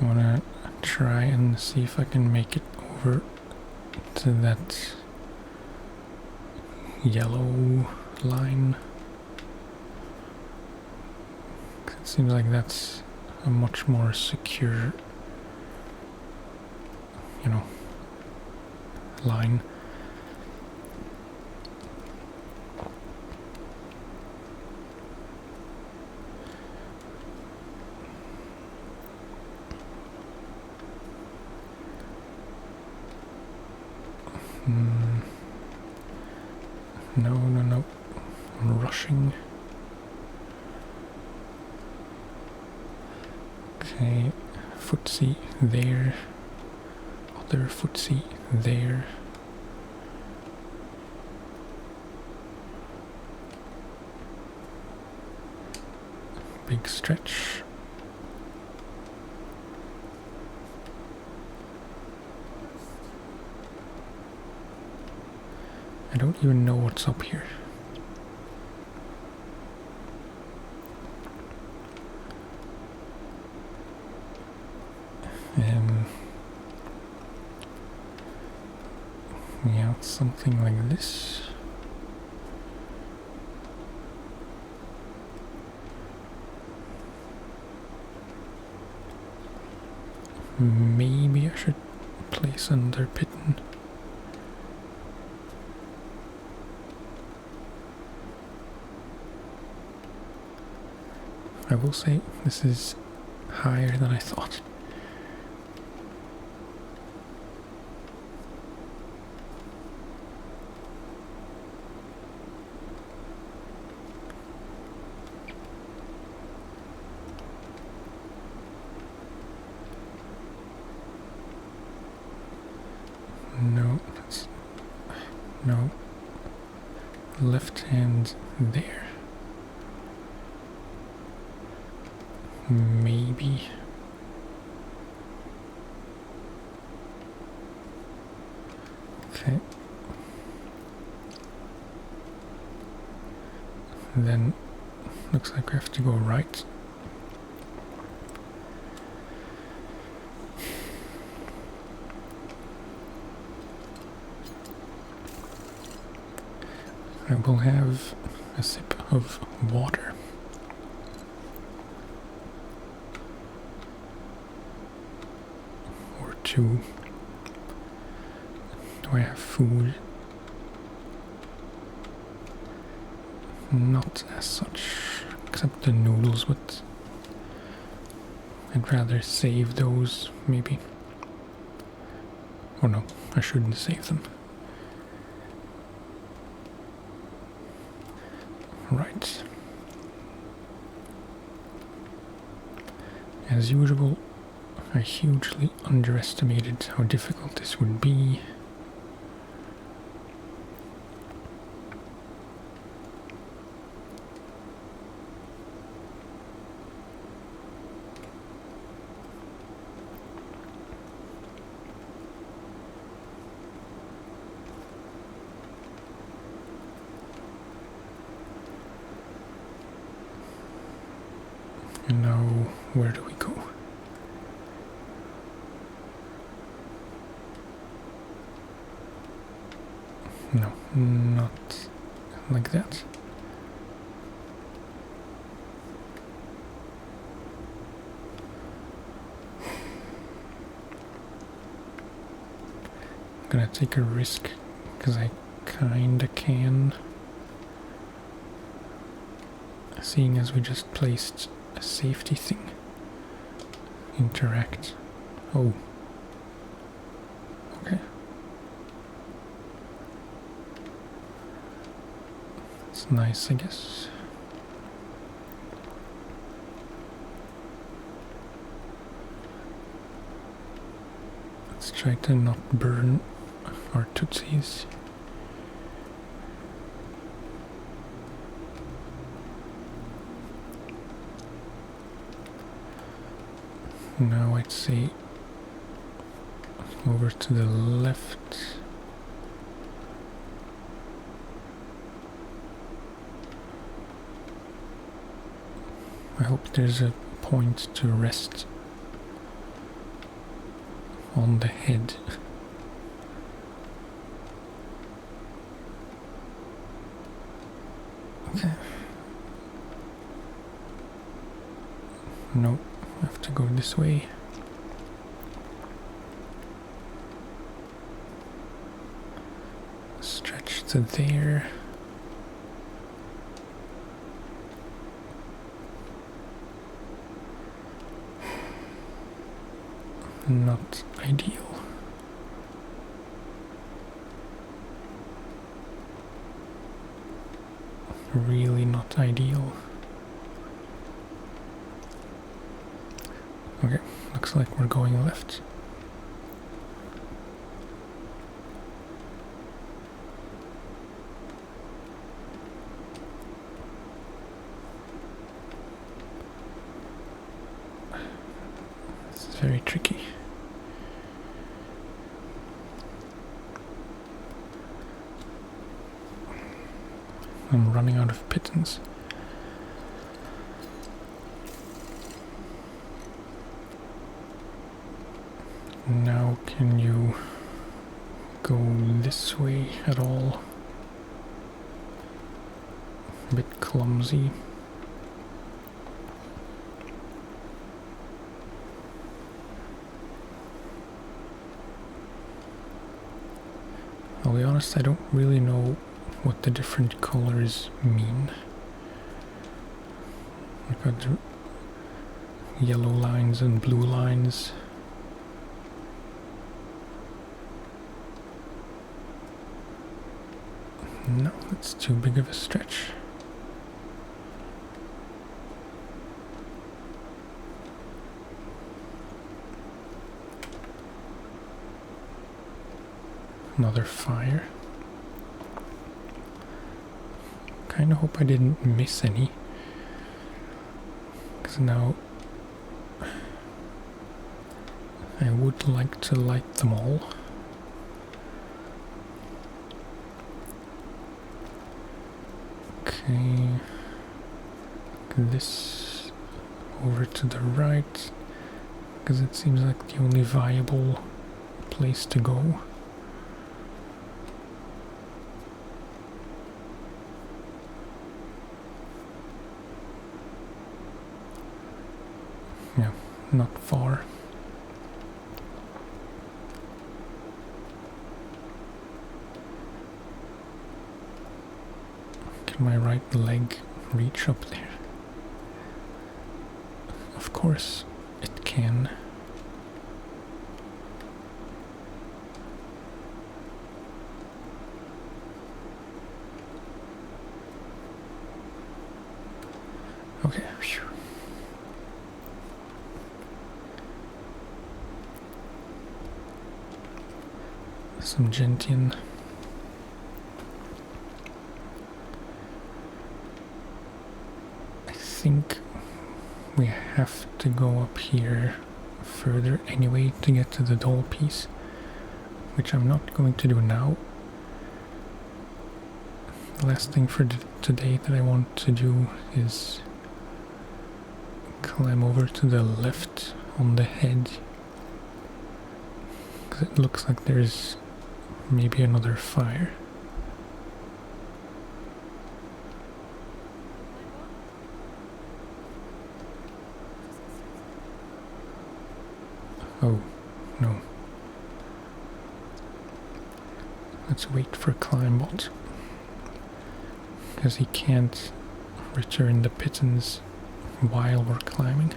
I wanna try and see if I can make it over to that yellow line. It seems like that's a much more secure, line. No, no, no. I'm rushing. Okay, footsie there. Other footsie there. Big stretch. I don't even know what's up here. Yeah, something like this. Maybe I should place another piton. I will say this is higher than I thought. No, that's no. Left hand there. Maybe. Okay. Then looks like we have to go right. I will have a sip of water. Or two. Do I have food? Not as such, except the noodles, but I'd rather save those, maybe. Oh no, I shouldn't save them. Right. As usual, I hugely underestimated how difficult this would be. And now, where do we go? No, not like that. I'm gonna take a risk, because I kinda can. Seeing as we just placed a safety thing. Interact. Oh. Okay. It's nice, I guess. Let's try to not burn our tootsies. Now I'd say over to the left. I hope there's a point to rest on the head. Okay. Nope. I have to go this way. Stretch to there. Not ideal. Really not ideal. Okay, looks like we're going left. This is very tricky. I'm running out of pitons. Now can you go this way at all? A bit clumsy. I'll be honest, I don't really know what the different colors mean. I've got yellow lines and blue lines. No, it's too big of a stretch. Another fire. Kinda hope I didn't miss any, because now I would like to light them all. Okay, this over to the right, because it seems like the only viable place to go. Yeah, not far. Can my right leg reach up there? Of course it can. Okay, phew. Some gentian. I think we have to go up here further anyway to get to the doll piece, which I'm not going to do now. The last thing for today that I want to do is climb over to the left on the head, because it looks like there's maybe another fire. Oh, no. Let's wait for Climbot, because he can't return the pitons while we're climbing.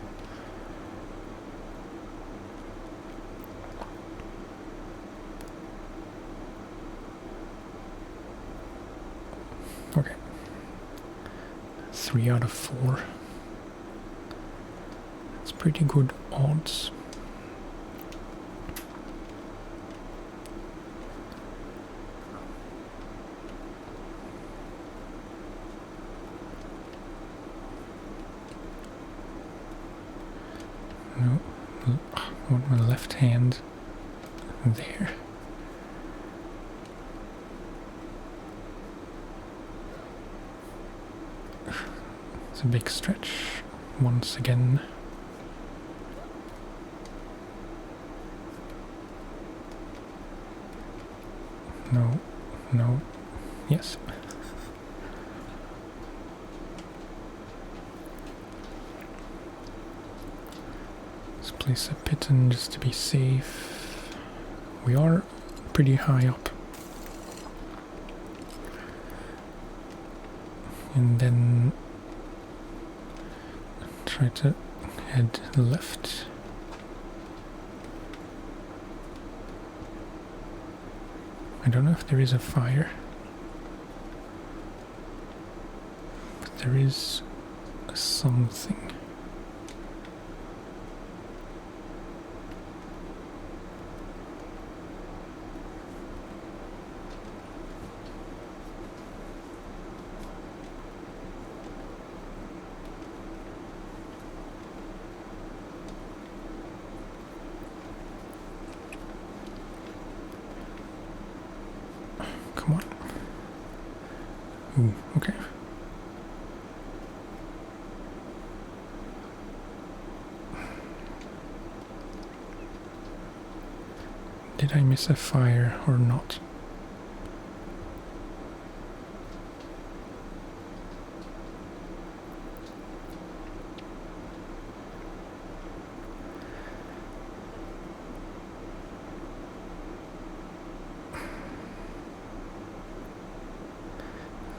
Okay. 3 out of 4. That's pretty good odds. No, I want my left hand there. It's a big stretch once again. No, no, yes. Let's place a piton just to be safe. We are pretty high up. And then try to head left. I don't know if there is a fire, but there is something. Come on. Ooh, okay. Did I miss a fire or not?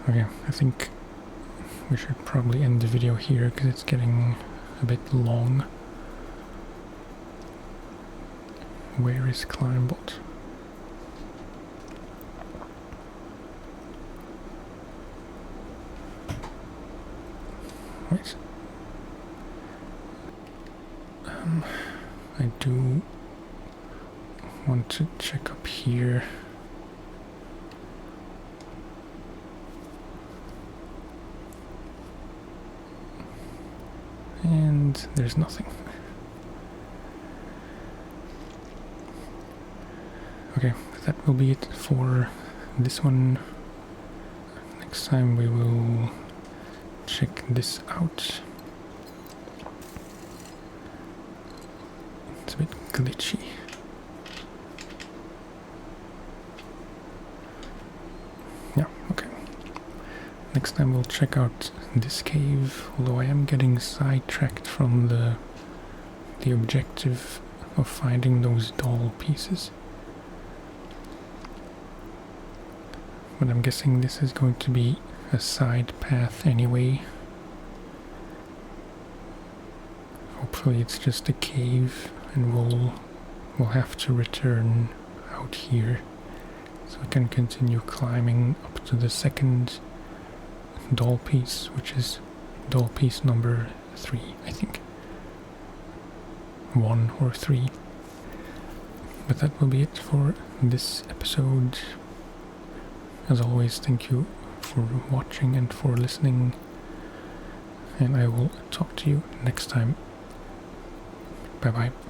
Okay, I think we should probably end the video here because it's getting a bit long. Where is Climbot? Wait. I do want to check up here. And there's nothing. Okay, that will be it for this one. Next time we will check this out. It's a bit glitchy. Yeah, okay. Next time we'll check out this cave, although I am getting sidetracked from the objective of finding those doll pieces. But I'm guessing this is going to be a side path anyway. Hopefully it's just a cave and we'll have to return out here so we can continue climbing up to the second doll piece, which is doll piece number 3, I think. 1 or 3. But that will be it for this episode. As always, thank you for watching and for listening, and I will talk to you next time. Bye bye.